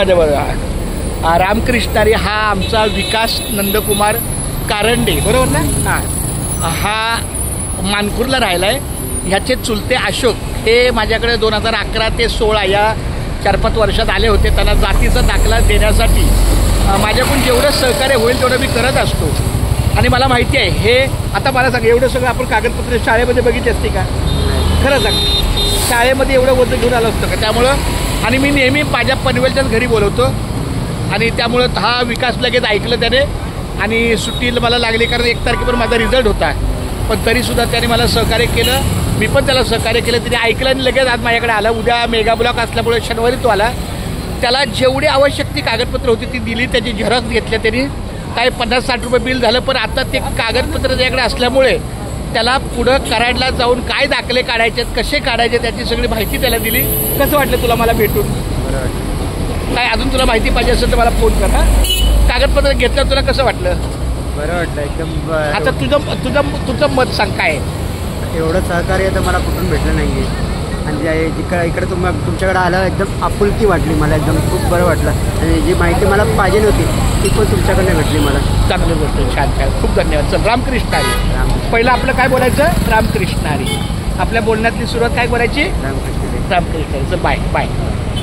माझ्याबरोबर रामकृष्णारी हा आमचा विकास नंदकुमार कारंडे, बरोबर ना? हा मानखुर्दला राहिला आहे. ह्याचे चुलते अशोक हे माझ्याकडे 2011 ते 16 या 4-5 वर्षात आले होते. त्यांना जातीचा दाखला देण्यासाठी माझ्याकडून जेवढं सहकार्य होईल तेवढं मी करत असतो. आणि मला माहिती आहे हे आता मला सांग, एवढं सगळं आपण कागदपत्र शाळेमध्ये बघितली असते का? खरं सांग, शाळेमध्ये एवढं वजन घेऊन आलं असतं का? त्यामुळं आणि मी नेहमी माझ्या पनवेलच्याच घरी बोलवतो आणि त्यामुळं हा विकास लगेच ऐकलं त्याने आणि सुट्टीला मला लागली कारण 1 तारखेपर्यंत माझा रिझल्ट होता. पण तरीसुद्धा त्याने मला सहकार्य केलं, मी पण त्याला सहकार्य केलं. त्याने ऐकलं आणि लगेच आज माझ्याकडे आला. उद्या मेगा ब्लॉक असल्यामुळे शनिवारी तो आला. त्याला जेवढी आवश्यक ती कागदपत्र होती ती दिली, त्याची झेरॉक्स घेतल्या त्यांनी. काही 50-60 रुपये बिल झालं, पण आता ते कागदपत्र त्याच्याकडे असल्यामुळे त्याला पुढं कराडला जाऊन काय दाखले काढायचे, कसे काढायचे, त्याची सगळी माहिती त्याला दिली. कसं वाटलं तुला मला भेटून? काय अजून तुला माहिती पाहिजे असेल तर मला फोन कर. कागदपत्र घेतलं तुला कसं वाटलं? बरं वाटलं एकदम. आता तुझं मत सांग काय? एवढं सहकार्य तर मला कुठून भेटलं नाही आहे आणि इकडे तुमच्याकडे आलं एकदम आपुलकी वाटली मला, एकदम खूप बरं वाटलं. आणि जी माहिती मला पाहिजे नव्हती ती पण तुमच्याकडे भेटली मला. चांगली गोष्ट, छान छान, खूप धन्यवाद. चल, रामकृष्णारी. पहिलं आपलं काय बोलायचं? रामकृष्णारी. आपल्या बोलण्यातली सुरुवात काय बोलायची? रामकृष्ण. रामकृष्णारी. चल, बाय बाय.